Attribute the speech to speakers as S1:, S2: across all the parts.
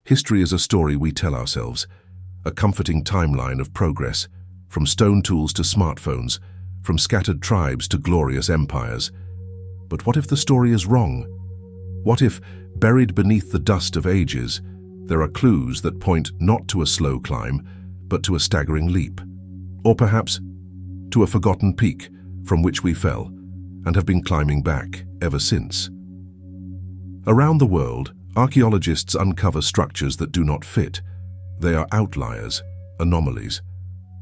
S1: History is a story we tell ourselves, a comforting timeline of progress, from stone tools to smartphones, from scattered tribes to glorious empires. But what if the story is wrong? What if, buried beneath the dust of ages, there are clues that point not to a slow climb, but to a staggering leap? Or perhaps to a forgotten peak from which we fell and have been climbing back ever since. Around the world, archaeologists uncover structures that do not fit. They are outliers, anomalies.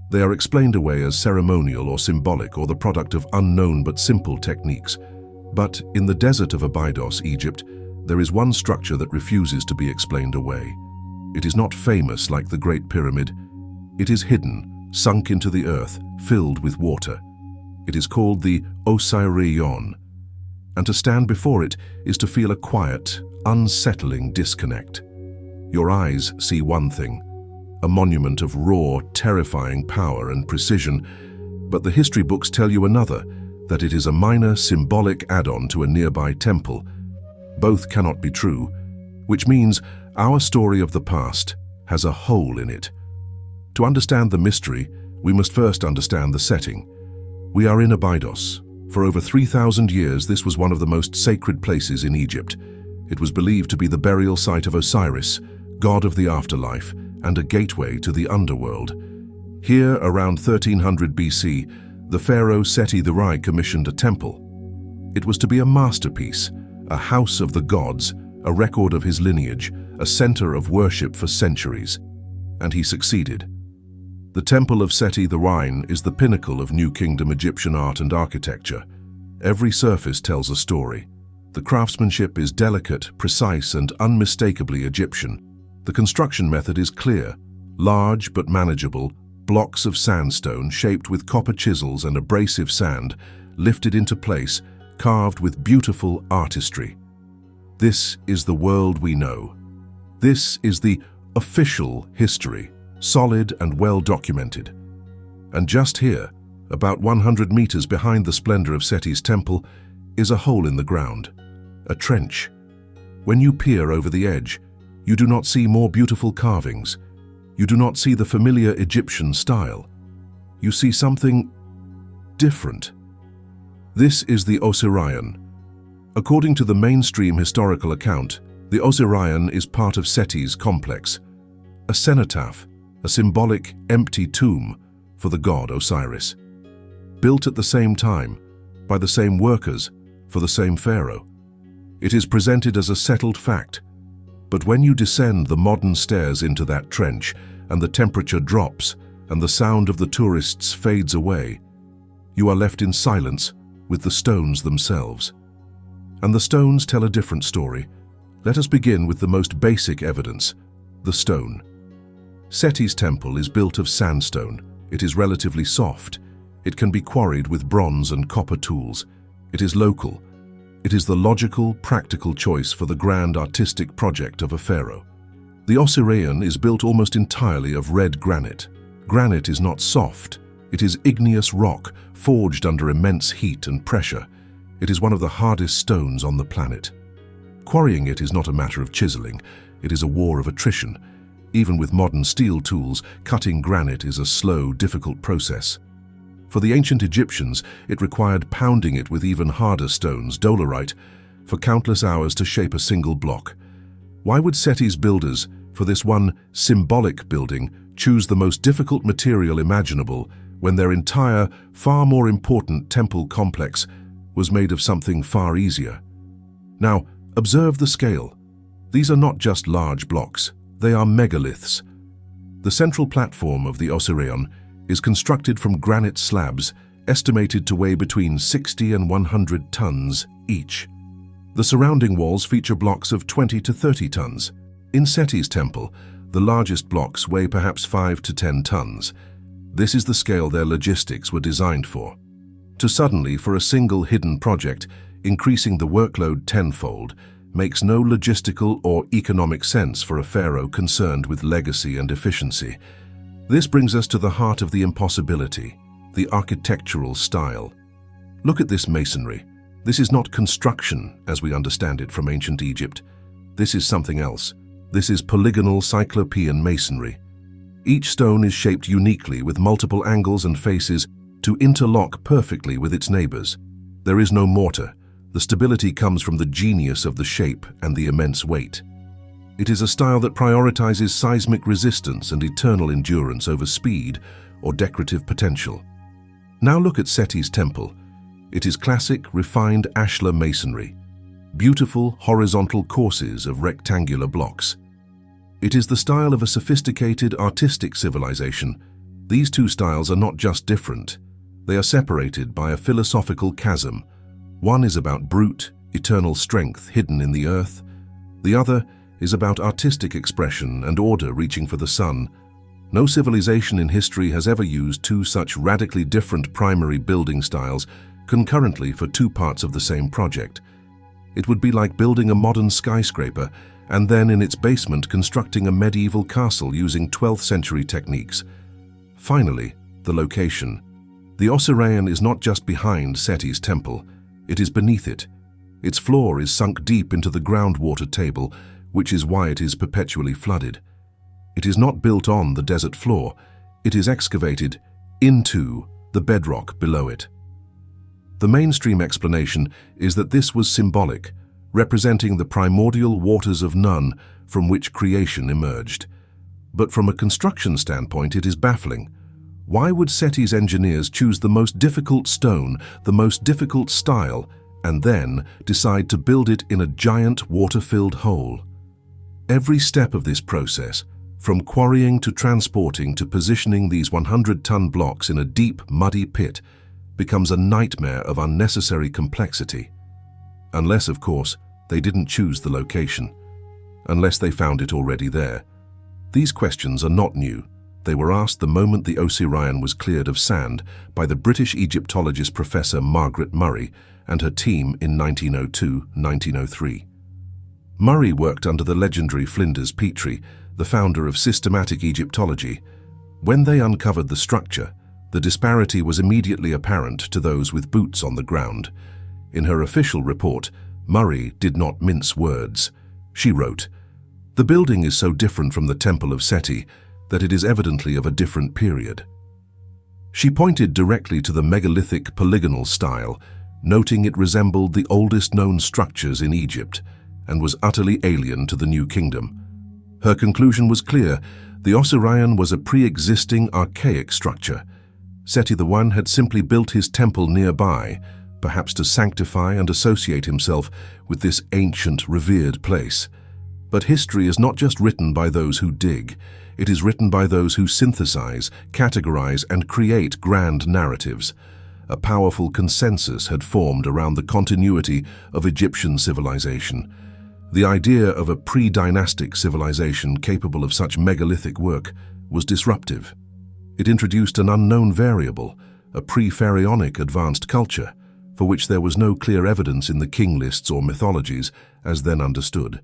S1: They are explained away as ceremonial or symbolic or the product of unknown but simple techniques. But in the desert of Abydos, Egypt, there is one structure that refuses to be explained away. It is not famous like the Great Pyramid. It is hidden, sunk into the earth, filled with water. It is called the Osireion, and to stand before it is to feel a quiet, unsettling disconnect. Your eyes see one thing, a monument of raw, terrifying power and precision, but the history books tell you another, that it is a minor, symbolic add-on to a nearby temple. Both cannot be true, which means our story of the past has a hole in it. To understand the mystery, we must first understand the setting. We are in Abydos. For over 3,000 years, this was one of the most sacred places in Egypt. It was believed to be the burial site of Osiris, god of the afterlife, and a gateway to the underworld. Here, around 1300 BC, the Pharaoh Seti I commissioned a temple. It was to be a masterpiece, a house of the gods, a record of his lineage, a center of worship for centuries. And he succeeded. The Temple of Seti I is the pinnacle of New Kingdom Egyptian art and architecture. Every surface tells a story. The craftsmanship is delicate, precise, and unmistakably Egyptian. The construction method is clear, large but manageable, blocks of sandstone shaped with copper chisels and abrasive sand, lifted into place, carved with beautiful artistry. This is the world we know. This is the official history, solid and well documented. And just here, about 100 meters behind the splendor of Seti's temple, is a hole in the ground, a trench. When you peer over the edge, you do not see more beautiful carvings. You do not see the familiar Egyptian style. You see something different. This is the Osireion. According to the mainstream historical account, the Osireion is part of Seti's complex, a cenotaph, a symbolic, empty tomb for the god Osiris. Built at the same time, by the same workers, for the same pharaoh. It is presented as a settled fact. But when you descend the modern stairs into that trench, and the temperature drops, and the sound of the tourists fades away, you are left in silence with the stones themselves. And the stones tell a different story. Let us begin with the most basic evidence, the stone. Seti's temple is built of sandstone. It is relatively soft. It can be quarried with bronze and copper tools. It is local. It is the logical, practical choice for the grand artistic project of a pharaoh. The Osireion is built almost entirely of red granite. Granite is not soft. It is igneous rock, forged under immense heat and pressure. It is one of the hardest stones on the planet. Quarrying it is not a matter of chiseling. It is a war of attrition. Even with modern steel tools, cutting granite is a slow, difficult process. For the ancient Egyptians, it required pounding it with even harder stones, dolerite, for countless hours to shape a single block. Why would Seti's builders, for this one symbolic building, choose the most difficult material imaginable when their entire, far more important temple complex was made of something far easier? Now, observe the scale. These are not just large blocks, they are megaliths. The central platform of the Osireion is constructed from granite slabs estimated to weigh between 60 and 100 tons each. The surrounding walls feature blocks of 20 to 30 tons. In Seti's temple, the largest blocks weigh perhaps 5 to 10 tons. This is the scale their logistics were designed for. To suddenly, for a single hidden project, increasing the workload tenfold makes no logistical or economic sense for a pharaoh concerned with legacy and efficiency. This brings us to the heart of the impossibility, the architectural style. Look at this masonry. This is not construction as we understand it from ancient Egypt. This is something else, This is polygonal cyclopean masonry. Each stone is shaped uniquely with multiple angles and faces to interlock perfectly with its neighbors. There is no mortar. The stability comes from the genius of the shape and the immense weight. It is a style that prioritizes seismic resistance and eternal endurance over speed or decorative potential. Now look at Seti's temple. It is classic, refined ashlar masonry. Beautiful, horizontal courses of rectangular blocks. It is the style of a sophisticated, artistic civilization. These two styles are not just different. They are separated by a philosophical chasm. One is about brute, eternal strength hidden in the earth. The other is about artistic expression and order reaching for the sun. No civilization in history has ever used two such radically different primary building styles concurrently for two parts of the same project. It would be like building a modern skyscraper and then in its basement constructing a medieval castle using 12th century techniques. Finally, the location. The Osireion is not just behind Seti's temple, it is beneath it. Its floor is sunk deep into the groundwater table, which is why it is perpetually flooded. It is not built on the desert floor, it is excavated into the bedrock below it. The mainstream explanation is that this was symbolic, representing the primordial waters of none from which creation emerged. But from a construction standpoint, it is baffling. Why would Seti's engineers choose the most difficult stone, the most difficult style, and then decide to build it in a giant water-filled hole? Every step of this process, from quarrying to transporting to positioning these 100-ton blocks in a deep, muddy pit, becomes a nightmare of unnecessary complexity. Unless, of course, they didn't choose the location. Unless they found it already there. These questions are not new. They were asked the moment the Osireion was cleared of sand by the British Egyptologist Professor Margaret Murray and her team in 1902-1903. Murray worked under the legendary Flinders Petrie, the founder of systematic Egyptology. When they uncovered the structure, the disparity was immediately apparent to those with boots on the ground. In her official report, Murray did not mince words. She wrote, "The building is so different from the Temple of Seti that it is evidently of a different period." She pointed directly to the megalithic polygonal style, noting it resembled the oldest known structures in Egypt and was utterly alien to the New Kingdom. Her conclusion was clear: the Osireion was a pre-existing archaic structure. Seti I had simply built his temple nearby, perhaps to sanctify and associate himself with this ancient, revered place. But history is not just written by those who dig. It is written by those who synthesize, categorize, and create grand narratives. A powerful consensus had formed around the continuity of Egyptian civilization. The idea of a pre-dynastic civilization capable of such megalithic work was disruptive. It introduced an unknown variable, a pre-pharaonic advanced culture, for which there was no clear evidence in the king lists or mythologies as then understood.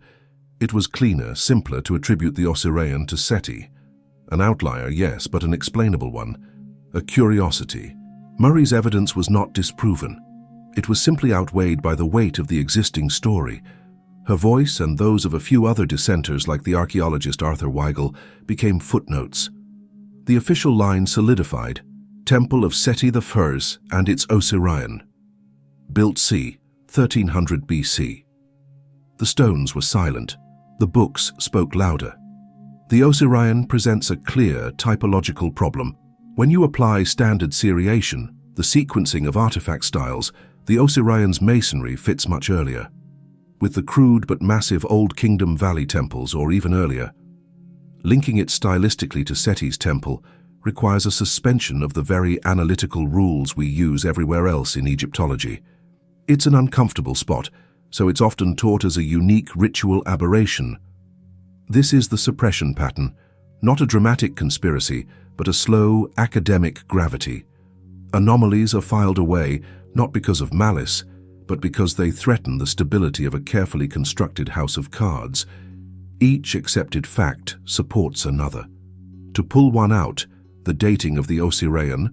S1: It was cleaner, simpler to attribute the Osireion to Seti. An outlier, yes, but an explainable one. A curiosity. Murray's evidence was not disproven. It was simply outweighed by the weight of the existing story. Her voice and those of a few other dissenters like the archaeologist Arthur Weigel became footnotes. The official line solidified: Temple of Seti I and its Osireion. Built c. 1300 BC. The stones were silent. The books spoke louder. The Osireion presents a clear typological problem. When you apply standard seriation, the sequencing of artifact styles, the Osireion's masonry fits much earlier, with the crude but massive Old Kingdom Valley temples or even earlier. Linking it stylistically to Seti's temple requires a suspension of the very analytical rules we use everywhere else in Egyptology. It's an uncomfortable spot, so it's often taught as a unique ritual aberration. This is the suppression pattern, not a dramatic conspiracy, but a slow, academic gravity. Anomalies are filed away, not because of malice, but because they threaten the stability of a carefully constructed house of cards. Each accepted fact supports another. To pull one out, the dating of the Osireion,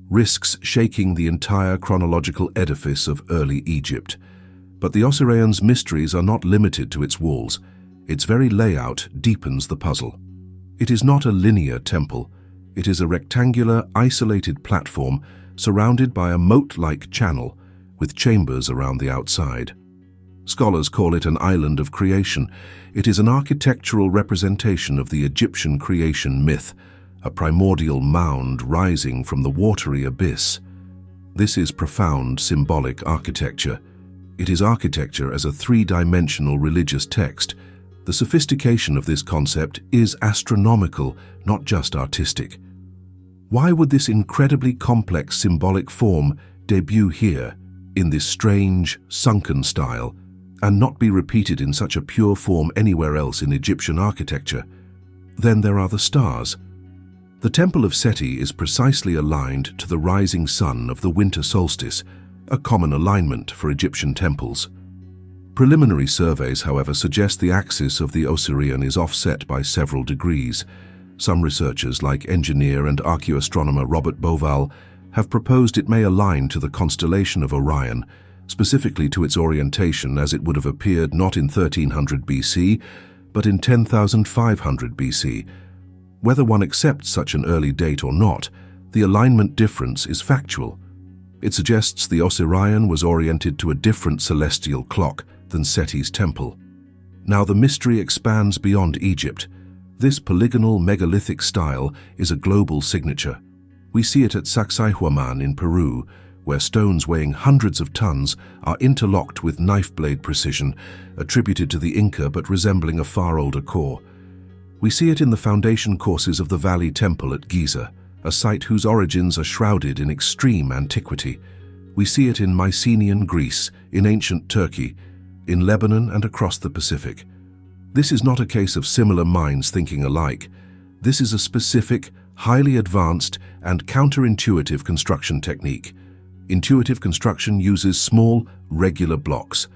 S1: risks shaking the entire chronological edifice of early Egypt. But the Osireion's mysteries are not limited to its walls. Its very layout deepens the puzzle. It is not a linear temple. It is a rectangular, isolated platform surrounded by a moat-like channel with chambers around the outside. Scholars call it an island of creation. It is an architectural representation of the Egyptian creation myth, a primordial mound rising from the watery abyss. This is profound symbolic architecture. It is architecture as a three-dimensional religious text. The sophistication of this concept is astronomical, not just artistic. Why would this incredibly complex symbolic form debut here, in this strange, sunken style, and not be repeated in such a pure form anywhere else in Egyptian architecture? Then there are the stars. The Temple of Seti is precisely aligned to the rising sun of the winter solstice, a common alignment for Egyptian temples. Preliminary surveys, however, suggest the axis of the Osireion is offset by several degrees. Some researchers, like engineer and archaeoastronomer Robert Bauval, have proposed it may align to the constellation of Orion, specifically to its orientation as it would have appeared not in 1300 BC, but in 10,500 BC. Whether one accepts such an early date or not, the alignment difference is factual. It suggests the Osireion was oriented to a different celestial clock than Seti's temple. Now the mystery expands beyond Egypt. This polygonal megalithic style is a global signature. We see it at Sacsayhuaman in Peru, where stones weighing hundreds of tons are interlocked with knife blade precision, attributed to the Inca but resembling a far older core. We see it in the foundation courses of the Valley Temple at Giza, a site whose origins are shrouded in extreme antiquity. We see it in Mycenaean Greece, in ancient Turkey, in Lebanon and across the Pacific. This is not a case of similar minds thinking alike. This is a specific, highly advanced and counterintuitive construction technique. Intuitive construction uses small, regular blocks.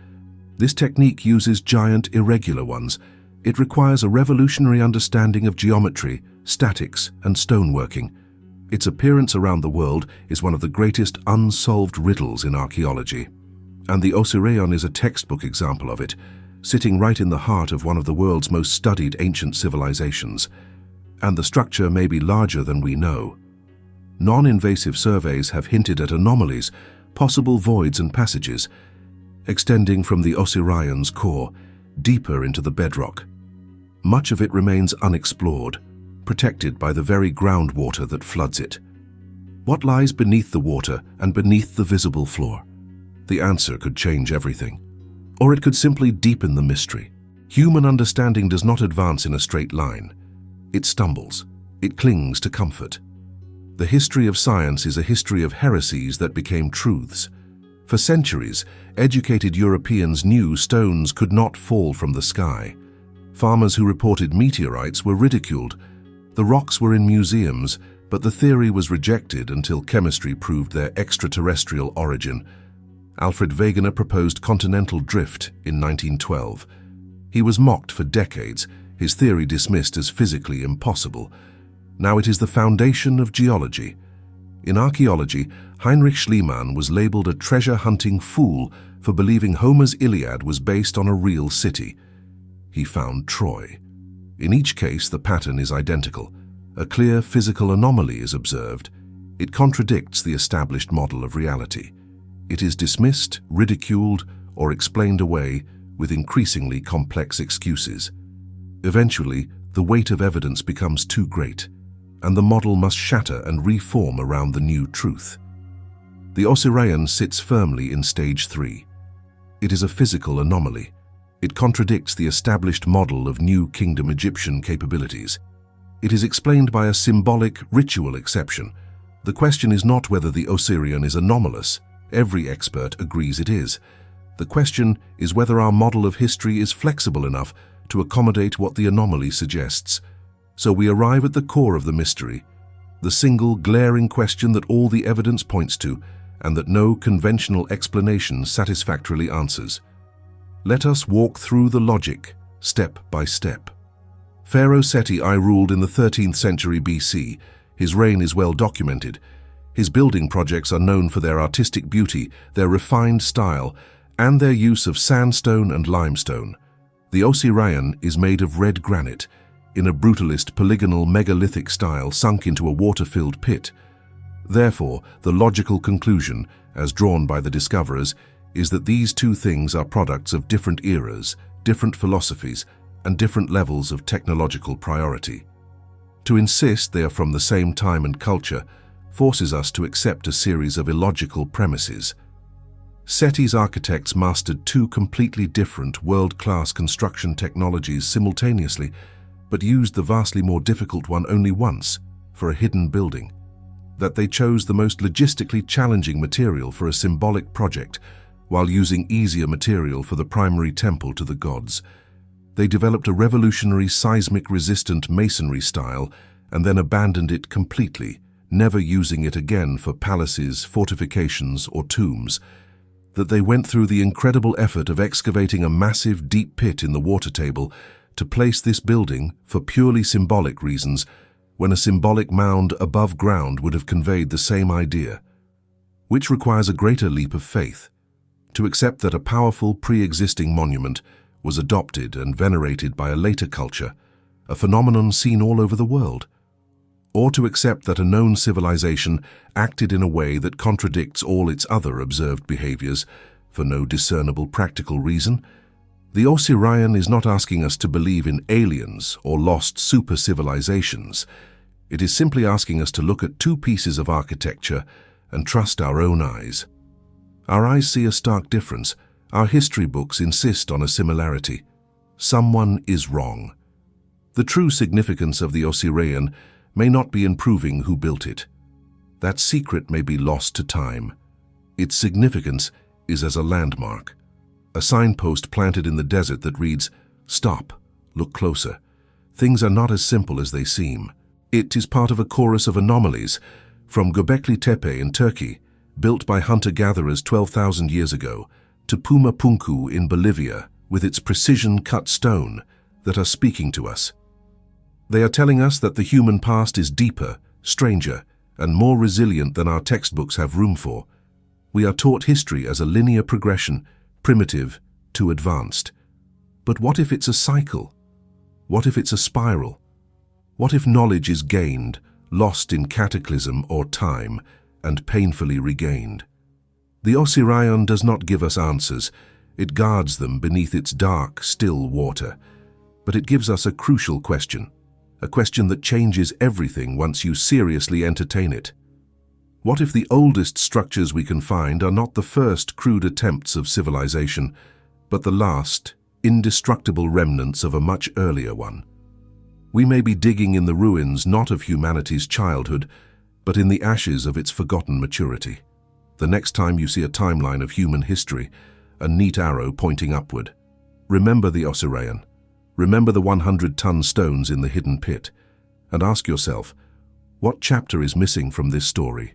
S1: This technique uses giant, irregular ones. It requires a revolutionary understanding of geometry, statics, and stoneworking. Its appearance around the world is one of the greatest unsolved riddles in archaeology. And the Osireion is a textbook example of it, sitting right in the heart of one of the world's most studied ancient civilizations. And the structure may be larger than we know. Non-invasive surveys have hinted at anomalies, possible voids and passages, extending from the Osireion's core, deeper into the bedrock. Much of it remains unexplored, protected by the very groundwater that floods it. What lies beneath the water and beneath the visible floor? The answer could change everything. Or it could simply deepen the mystery. Human understanding does not advance in a straight line. It stumbles. It clings to comfort. The history of science is a history of heresies that became truths. For centuries, educated Europeans knew stones could not fall from the sky. Farmers who reported meteorites were ridiculed. The rocks were in museums, but the theory was rejected until chemistry proved their extraterrestrial origin. Alfred Wegener proposed continental drift in 1912. He was mocked for decades, his theory dismissed as physically impossible. Now it is the foundation of geology. In archaeology, Heinrich Schliemann was labeled a treasure-hunting fool for believing Homer's Iliad was based on a real city. He found Troy. In each case, the pattern is identical. A clear physical anomaly is observed. It contradicts the established model of reality. It is dismissed, ridiculed, or explained away with increasingly complex excuses. Eventually, the weight of evidence becomes too great, and the model must shatter and reform around the new truth. The Osireion sits firmly in stage 3. It is a physical anomaly. It contradicts the established model of New Kingdom Egyptian capabilities. It is explained by a symbolic, ritual exception. The question is not whether the Osireion is anomalous. Every expert agrees it is. The question is whether our model of history is flexible enough to accommodate what the anomaly suggests. So we arrive at the core of the mystery, the single glaring question that all the evidence points to and that no conventional explanation satisfactorily answers. Let us walk through the logic, step by step. Pharaoh Seti I ruled in the 13th century BC. His reign is well documented. His building projects are known for their artistic beauty, their refined style, and their use of sandstone and limestone. The Osireion is made of red granite, in a brutalist polygonal megalithic style sunk into a water-filled pit. Therefore, the logical conclusion, as drawn by the discoverers, is that these two things are products of different eras, different philosophies, and different levels of technological priority. To insist they are from the same time and culture forces us to accept a series of illogical premises. Seti's architects mastered two completely different world-class construction technologies simultaneously, but used the vastly more difficult one only once, for a hidden building. That they chose the most logistically challenging material for a symbolic project, while using easier material for the primary temple to the gods. They developed a revolutionary seismic-resistant masonry style and then abandoned it completely, never using it again for palaces, fortifications, or tombs. That they went through the incredible effort of excavating a massive deep pit in the water table to place this building for purely symbolic reasons, when a symbolic mound above ground would have conveyed the same idea, which requires a greater leap of faith, to accept that a powerful pre-existing monument was adopted and venerated by a later culture, a phenomenon seen all over the world, or to accept that a known civilization acted in a way that contradicts all its other observed behaviors for no discernible practical reason. The Osireion is not asking us to believe in aliens or lost super-civilizations. It is simply asking us to look at two pieces of architecture and trust our own eyes. Our eyes see a stark difference. Our history books insist on a similarity. Someone is wrong. The true significance of the Osireion may not be in proving who built it. That secret may be lost to time. Its significance is as a landmark, a signpost planted in the desert that reads, "Stop, look closer. Things are not as simple as they seem." It is part of a chorus of anomalies, from Göbekli Tepe in Turkey, built by hunter-gatherers 12,000 years ago, to Puma Punku in Bolivia, with its precision-cut stone, that are speaking to us. They are telling us that the human past is deeper, stranger, and more resilient than our textbooks have room for. We are taught history as a linear progression, primitive to advanced. But what if it's a cycle? What if it's a spiral? What if knowledge is gained, lost in cataclysm or time, and painfully regained? The Osireion does not give us answers. It guards them beneath its dark, still water. But it gives us a crucial question, a question that changes everything once you seriously entertain it. What if the oldest structures we can find are not the first crude attempts of civilization, but the last, indestructible remnants of a much earlier one? We may be digging in the ruins not of humanity's childhood, but in the ashes of its forgotten maturity. The next time you see a timeline of human history, a neat arrow pointing upward, remember the Osireion. Remember the 100-ton stones in the hidden pit, and ask yourself, what chapter is missing from this story?